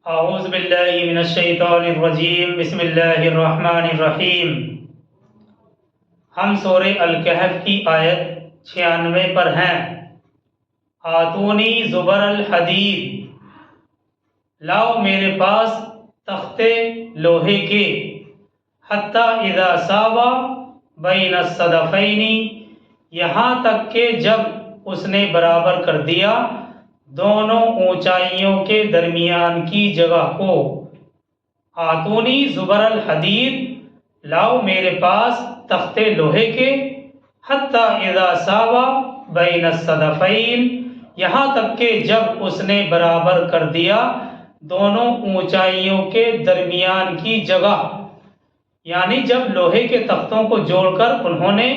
اعوذ باللہ من الشیطان الرجیم بسم اللہ الرحمن الرحیم۔ ہم سورہ الکہف کی آیت 96 پر ہیں۔ آتونی زبر الحدید، لاؤ میرے پاس تختے لوہے کے، حتی اذا ساوا بین الصدفین، یہاں تک کہ جب اس نے برابر کر دیا دونوں اونچائیوں کے درمیان کی جگہ کو۔ آتونی زبر الحدید، لاؤ میرے پاس تختے لوہے کے، حتی اذا ساوا بین الصدفین، یہاں تک کہ جب اس نے برابر کر دیا دونوں اونچائیوں کے درمیان کی جگہ، یعنی جب لوہے کے تختوں کو جوڑ کر انہوں نے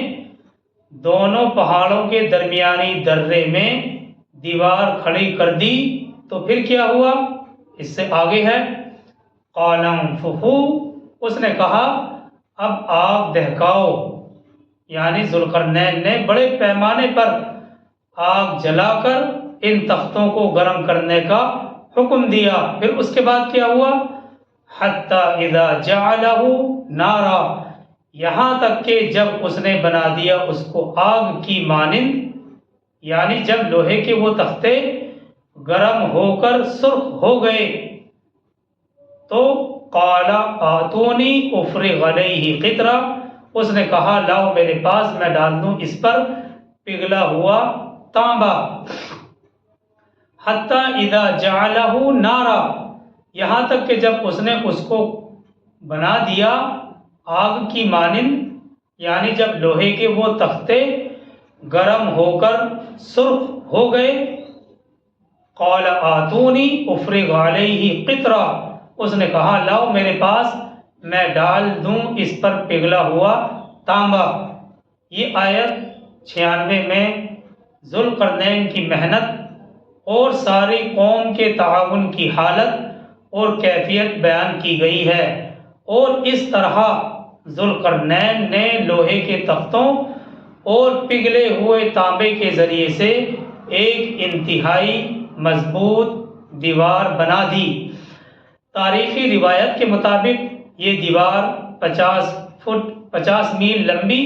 دونوں پہاڑوں کے درمیانی درے میں دیوار کھڑی کر دی تو پھر کیا ہوا؟ اس سے آگے ہے قال انفخوا، اس نے کہا اب آگ دہکاؤ، یعنی ذوالقرنین نے بڑے پیمانے پر آگ جلا کر ان تختوں کو گرم کرنے کا حکم دیا۔ پھر اس کے بعد کیا ہوا؟ حتی اذا جعلہ نارا، یہاں تک کہ جب اس نے بنا دیا اس کو آگ کی مانند، یعنی جب لوہے کے وہ تختے گرم ہو کر سرخ ہو گئے تو قال آتونی افرغ علیہ قطرہ، اس نے کہا لاؤ میرے پاس میں ڈال دوں اس پر پگھلا ہوا تانبا۔ حتی اذا جعلہ نارا، یہاں تک کہ جب اس نے اس کو بنا دیا آگ کی مانند، یعنی جب لوہے کے وہ تختے گرم ہو کر سرخ ہو گئے، قال آتونی افرغ علیہ قطرہ، اس نے کہا لاؤ میرے پاس میں ڈال دوں اس پر پگھلا ہوا تانبا۔ یہ آیت 96 میں ذوالقرنین کی محنت اور ساری قوم کے تعاون کی حالت اور کیفیت بیان کی گئی ہے، اور اس طرح ذوالقرنین نے لوہے کے تختوں اور پگھلے ہوئے تانبے کے ذریعے سے ایک انتہائی مضبوط دیوار بنا دی۔ تاریخی روایت کے مطابق یہ دیوار 50 میل لمبی،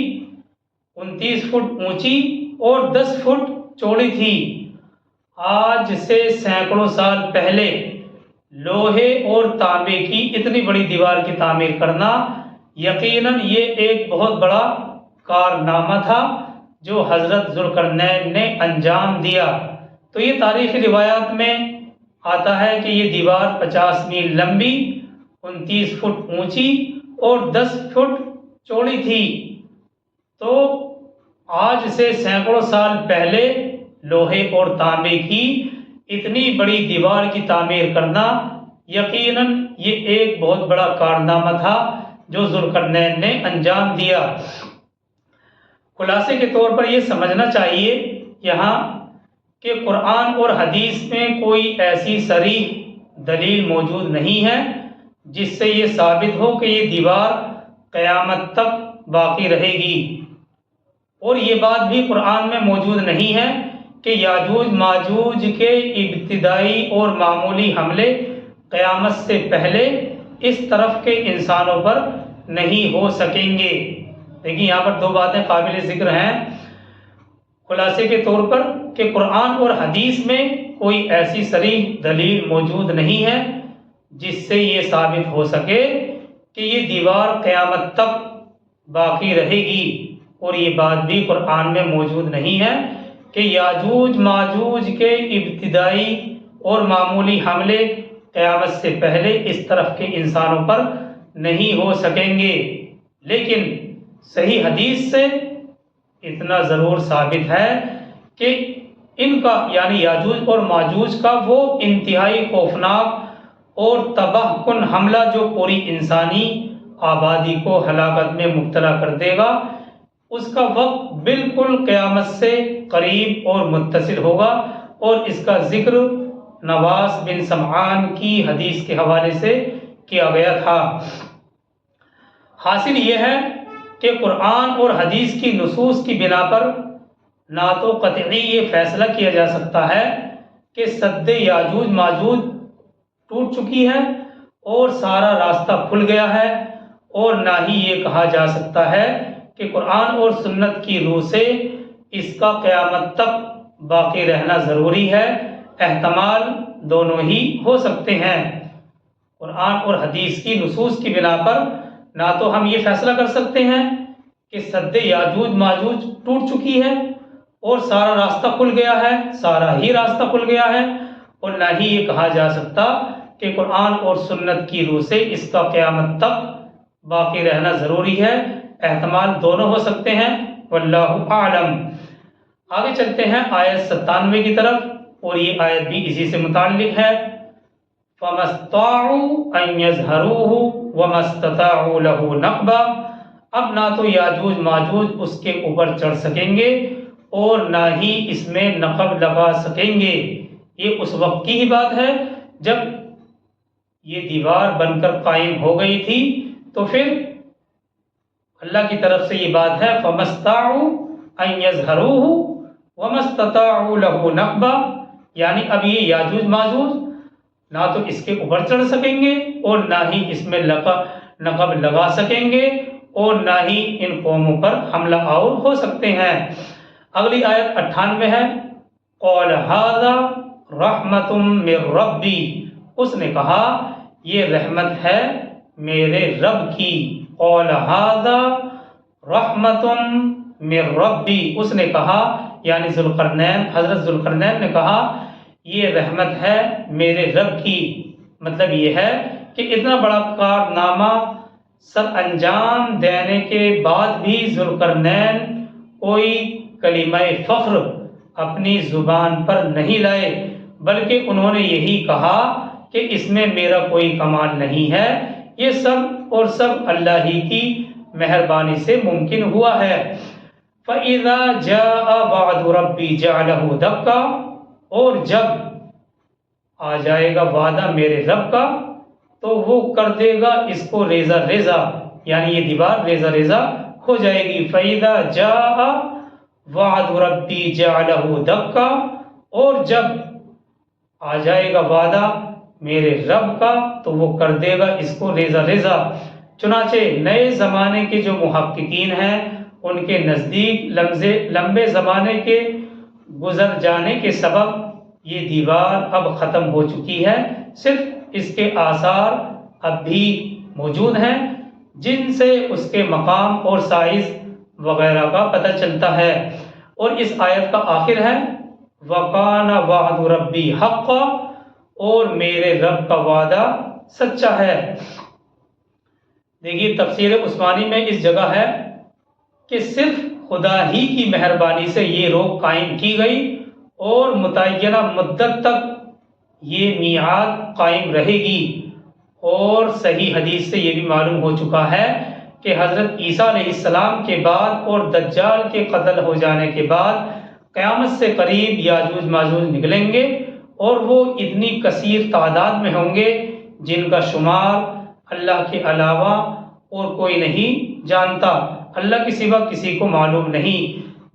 29 فٹ اونچی اور 10 فٹ چوڑی تھی۔ آج سے سینکڑوں سال پہلے لوہے اور تانبے کی اتنی بڑی دیوار کی تعمیر کرنا یقیناً یہ ایک بہت بڑا کارنامہ تھا جو حضرت ذوالقرنین نے انجام دیا۔ تو یہ تاریخی روایات میں آتا ہے کہ یہ دیوار 50 میل لمبی، 29 فٹ اونچی اور 10 فٹ چوڑی تھی۔ تو آج سے سینکڑوں سال پہلے لوہے اور تانبے کی اتنی بڑی دیوار کی تعمیر کرنا یقیناً یہ ایک بہت بڑا کارنامہ تھا جو ذوالقرنین نے انجام دیا۔ خلاصے کے طور پر یہ سمجھنا چاہیے یہاں کہ قرآن اور حدیث میں کوئی ایسی صریح دلیل موجود نہیں ہے جس سے یہ ثابت ہو کہ یہ دیوار قیامت تک باقی رہے گی، اور یہ بات بھی قرآن میں موجود نہیں ہے کہ یاجوج ماجوج کے ابتدائی اور معمولی حملے قیامت سے پہلے اس طرف کے انسانوں پر نہیں ہو سکیں گے۔ دیکھیں یہاں پر دو باتیں قابل ذکر ہیں خلاصے کے طور پر کہ قرآن اور حدیث میں کوئی ایسی صریح دلیل موجود نہیں ہے جس سے یہ ثابت ہو سکے کہ یہ دیوار قیامت تک باقی رہے گی، اور یہ بات بھی قرآن میں موجود نہیں ہے کہ یاجوج ماجوج کے ابتدائی اور معمولی حملے قیامت سے پہلے اس طرف کے انسانوں پر نہیں ہو سکیں گے۔ لیکن صحیح حدیث سے اتنا ضرور ثابت ہے کہ ان کا یعنی یاجوج اور ماجوج کا وہ انتہائی خوفناک اور تباہ کن حملہ جو پوری انسانی آبادی کو ہلاکت میں مبتلا کر دے گا، اس کا وقت بالکل قیامت سے قریب اور متصل ہوگا، اور اس کا ذکر نواس بن سمعان کی حدیث کے حوالے سے کیا گیا تھا۔ حاصل یہ ہے کہ قرآن اور حدیث کی نصوص کی بنا پر نہ تو قطعی یہ فیصلہ کیا جا سکتا ہے کہ سد یاجوج ماجوج ٹوٹ چکی ہے اور سارا راستہ کھل گیا ہے، اور نہ ہی یہ کہا جا سکتا ہے کہ قرآن اور سنت کی روح سے اس کا قیامت تک باقی رہنا ضروری ہے۔ احتمال دونوں ہی ہو سکتے ہیں۔ قرآن اور حدیث کی نصوص کی بنا پر نہ تو ہم یہ فیصلہ کر سکتے ہیں کہ سد یاجوج ماجوج ٹوٹ چکی ہے اور سارا راستہ کھل گیا ہے، سارا ہی راستہ کھل گیا ہے، اور نہ ہی یہ کہا جا سکتا کہ قرآن اور سنت کی روح سے اس کا قیامت تک باقی رہنا ضروری ہے۔ احتمال دونوں ہو سکتے ہیں، واللہ اعلم۔ آگے چلتے ہیں آیت 97 کی طرف، اور یہ آیت بھی اسی سے متعلق ہے۔ فَمَا اسْطَاعُوا أَن يَظْهَرُوهُ وَمَا اسْتَطَاعُوا لَهُ نَقْبًا، اب نہ تو یاجوج ماجوج اس کے اوپر چڑھ سکیں گے اور نہ ہی اس میں نقب لگا سکیں گے۔ یہ اس وقت کی ہی بات ہے جب یہ دیوار بن کر قائم ہو گئی تھی، تو پھر اللہ کی طرف سے یہ بات ہے فَمَا اسْطَاعُوا أَن يَظْهَرُوهُ وَمَا اسْتَطَاعُوا لَهُ نَقْبًا، یعنی اب یہ یاجوج ماجوج نہ تو اس کے اوپر چڑھ سکیں گے اور نہ ہی اس میں نقب لگا سکیں گے، اور نہ ہی ان قوموں پر حملہ آور ہو سکتے ہیں۔ اگلی آیت 98 ہے۔ قَالَ هَذَا رَحْمَةٌ مِّن رَّبِّي، اس نے کہا یہ رحمت ہے میرے رب کی۔ قَالَ هَذَا رَحْمَةٌ مِّن رَّبِّي، اس نے کہا یعنی حضرت ذوالقرنین نے کہا یہ رحمت ہے میرے رب کی۔ مطلب یہ ہے کہ اتنا بڑا کارنامہ سر انجام دینے کے بعد بھی ذوالقرنین کوئی کلمہ فخر اپنی زبان پر نہیں لائے، بلکہ انہوں نے یہی کہا کہ اس میں میرا کوئی کمال نہیں ہے، یہ سب اور سب اللہ ہی کی مہربانی سے ممکن ہوا ہے۔ فَإِذَا جَاءَ وَعْدُ رَبِّي جَعَلَهُ دَكَّا، اور جب آ جائے گا وعدہ میرے رب کا تو وہ کر دے گا اس کو ریزہ ریزہ، یعنی یہ دیوار ریزہ ریزہ ہو جائے گی۔ فَإِذَا جَاءَ وَعْدُ رَبِّي جَعَلَهُ دَكَّا، اور جب آ جائے گا وعدہ میرے رب کا تو وہ کر دے گا اس کو ریزہ ریزہ۔ چنانچہ نئے زمانے کے جو محققین ہیں ان کے نزدیک لمبے زمانے کے گزر جانے کے سبب یہ دیوار اب ختم ہو چکی ہے، صرف اس کے آثار اب بھی موجود ہیں جن سے اس کے مقام اور سائز وغیرہ کا پتہ چلتا ہے۔ اور اس آیت کا آخر ہے وَقَانَ وَعْدُ رَبِّي حَقًّا، اور میرے رب کا وعدہ سچا ہے۔ دیکھیے تفسیر عثمانی میں اس جگہ ہے کہ صرف خدا ہی کی مہربانی سے یہ روک قائم کی گئی اور متعینہ مدت تک یہ میعاد قائم رہے گی۔ اور صحیح حدیث سے یہ بھی معلوم ہو چکا ہے کہ حضرت عیسیٰ علیہ السلام کے بعد اور دجال کے قتل ہو جانے کے بعد قیامت سے قریب یاجوج ماجوج نکلیں گے، اور وہ اتنی کثیر تعداد میں ہوں گے جن کا شمار اللہ کے علاوہ اور کوئی نہیں جانتا، اللہ کے سوا کسی کو معلوم نہیں۔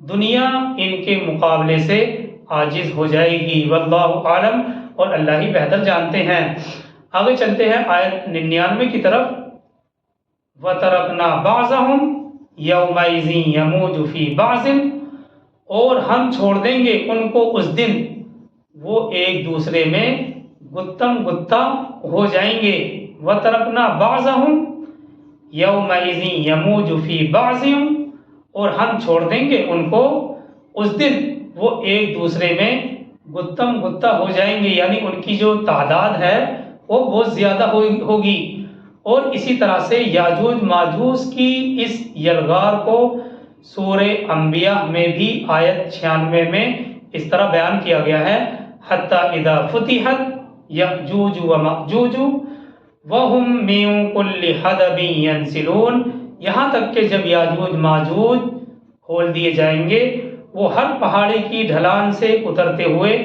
دنیا ان کے مقابلے سے عاجز ہو جائے گی، واللہ عالم، اور اللہ ہی بہتر جانتے ہیں۔ آگے چلتے ہیں آیت 99 کی طرف۔ وَتَرَكْنَا بَعْضَهُمْ يَوْمَئِذٍ يَمُوجُ فِي بَعْضٍ، اور ہم چھوڑ دیں گے ان کو اس دن وہ ایک دوسرے میں گتم گتا ہو جائیں گے۔ وَتَرَكْنَا بَعْضَهُمْ يَوْمَئِذٍ يَمُوجُ فِي بَعْضٍ، اور ہم چھوڑ دیں گے ان کو اس دن وہ ایک دوسرے میں گتم گتا ہو جائیں گے، یعنی ان کی جو تعداد ہے وہ بہت زیادہ ہوگی۔ اور اسی طرح سے یاجوج ماجوج کی اس یلغار کو سورہ انبیاء میں بھی آیت 96 میں اس طرح بیان کیا گیا ہے حتی اذا فتحت یأجوج ومأجوج وہم من کل حدب ینسلون، یہاں تک کہ جب یاجوج ماجوج کھول دیے جائیں گے وہ ہر پہاڑی کی ڈھلان سے اترتے ہوئے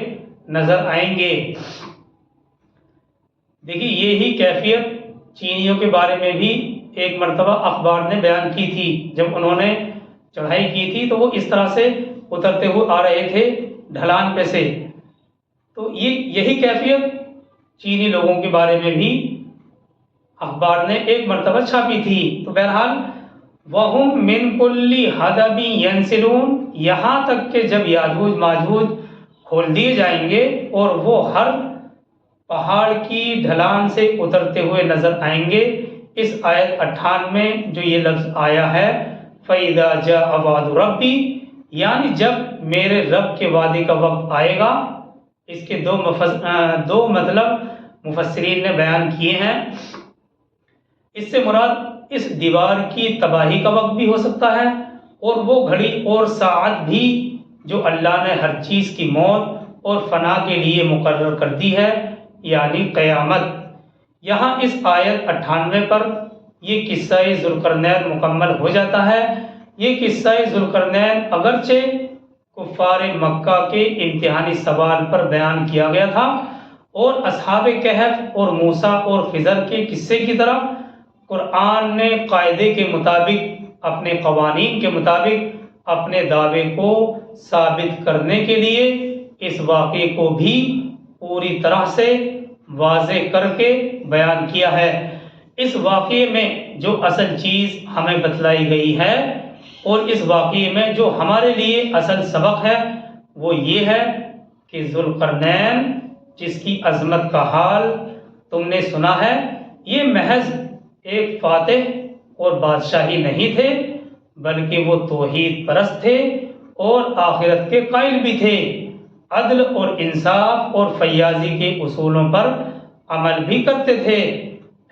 نظر آئیں گے۔ دیکھیے یہی کیفیت چینیوں کے بارے میں بھی ایک مرتبہ اخبار نے بیان کی تھی، جب انہوں نے چڑھائی کی تھی تو وہ اس طرح سے اترتے ہوئے آ رہے تھے ڈھلان پہ سے۔ تو یہی کیفیت چینی لوگوں کے بارے میں بھی اخبار نے ایک مرتبہ چھاپی تھی۔ تو بہرحال وَهُمْ مِنْ كُلِّ حَدَبٍ يَنْسِلُونَ، یہاں تک کہ جب یاجوج ماجوج کھول دیے جائیں گے اور وہ ہر پہاڑ کی ڈھلان سے اترتے ہوئے نظر آئیں گے۔ اس آیت 58 میں جو یہ لفظ آیا ہے فَإِذَا جَاءَ وَعْدُ رَبِّي، یعنی جب میرے رب کے وعدے کا وقت آئے گا۔ اس کے دو مطلب مفسرین نے بیان کیے ہیں۔ اس سے مراد اس دیوار کی تباہی کا وقت بھی ہو سکتا ہے، اور وہ گھڑی اور ساعت بھی جو اللہ نے ہر چیز کی موت اور فنا کے لیے مقرر کر دی ہے، یعنی قیامت۔ یہاں اس آیت 98 پر یہ قصہ ذوالقرنین مکمل ہو جاتا ہے۔ یہ قصہ ذوالقرنین اگرچہ کفار مکہ کے امتحانی سوال پر بیان کیا گیا تھا، اور اصحاب کہف اور موسیٰ اور خضر کے قصے کی طرح قرآن نے قاعدے کے مطابق، اپنے قوانین کے مطابق اپنے دعوے کو ثابت کرنے کے لیے اس واقعے کو بھی پوری طرح سے واضح کر کے بیان کیا ہے۔ اس واقعے میں جو اصل چیز ہمیں بتلائی گئی ہے اور اس واقعے میں جو ہمارے لیے اصل سبق ہے وہ یہ ہے کہ ذوالقرنین جس کی عظمت کا حال تم نے سنا ہے، یہ محض ایک فاتح اور بادشاہی نہیں تھے، بلکہ وہ توحید پرست تھے اور آخرت کے قائل بھی تھے، عدل اور انصاف اور فیاضی کے اصولوں پر عمل بھی کرتے تھے۔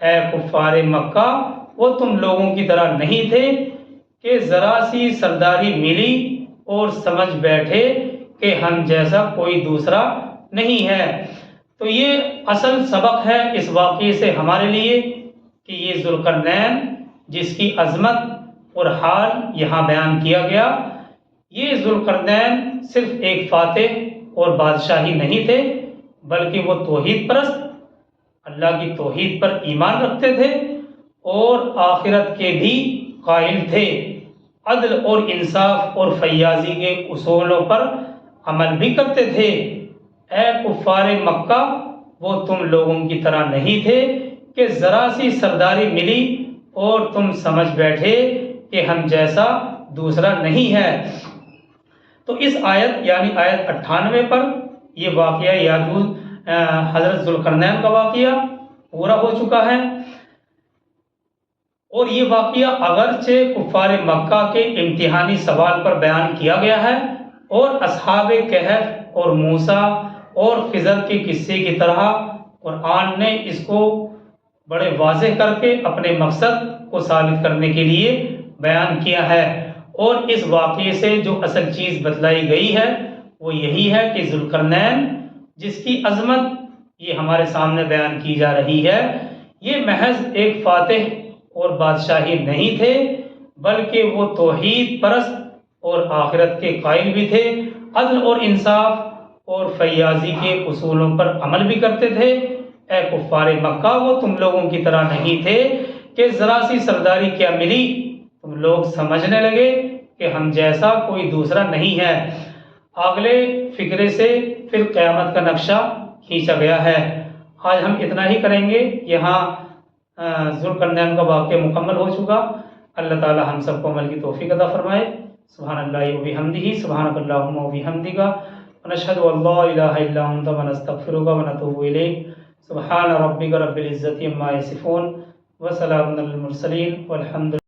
اے کفار مکہ، وہ تم لوگوں کی طرح نہیں تھے کہ ذرا سی سرداری ملی اور سمجھ بیٹھے کہ ہم جیسا کوئی دوسرا نہیں ہے۔ تو یہ اصل سبق ہے اس واقعے سے ہمارے لیے کہ یہ ذوالقرنین جس کی عظمت اور حال یہاں بیان کیا گیا، یہ ذوالقرنین صرف ایک فاتح اور بادشاہی نہیں تھے، بلکہ وہ توحید پرست، اللہ کی توحید پر ایمان رکھتے تھے اور آخرت کے بھی قائل تھے، عدل اور انصاف اور فیاضی کے اصولوں پر عمل بھی کرتے تھے۔ اے کفار مکہ، وہ تم لوگوں کی طرح نہیں تھے کہ ذرا سی سرداری ملی اور تم سمجھ بیٹھے کہ ہم جیسا دوسرا نہیں ہے۔ تو اس آیت یعنی آیت 98 پر یہ واقعہ یاجوج حضرت ذوالقرنین کا واقعہ پورا ہو چکا ہے، اور یہ واقعہ اگرچہ کفار مکہ کے امتحانی سوال پر بیان کیا گیا ہے اور اصحاب کہف اور موسیٰ اور خضر کے قصے کی طرح قرآن نے اس کو بڑے واضح کر کے اپنے مقصد کو ثابت کرنے کے لیے بیان کیا ہے، اور اس واقعے سے جو اصل چیز بتلائی گئی ہے وہ یہی ہے کہ ذوالقرنین جس کی عظمت یہ ہمارے سامنے بیان کی جا رہی ہے، یہ محض ایک فاتح اور بادشاہی نہیں تھے، بلکہ وہ توحید پرست اور آخرت کے قائل بھی تھے، عدل اور انصاف اور فیاضی کے اصولوں پر عمل بھی کرتے تھے۔ اے کفار مکہ، وہ تم لوگوں کی طرح نہیں تھے کہ ذرا سی سرداری کیا ملی تم لوگ سمجھنے لگے کہ ہم جیسا کوئی دوسرا نہیں ہے۔ اگلے فقرے سے پھر قیامت کا نقشہ کھینچا گیا ہے۔ آج ہم اتنا ہی کریں گے، یہاں ذوالقرنین کا واقعہ مکمل ہو چکا۔ اللہ تعالی ہم سب کو عمل کی توفیق عطا فرمائے۔ سبحان اللہ و بحمدہ، سبحانک اللہم و بحمدک، ونشہد ان لا الہ الا انت ونستغفرک ونتوب الیک۔ سبحان ربک رب العزۃ عما یصفون وسلام علی المرسلین والحمد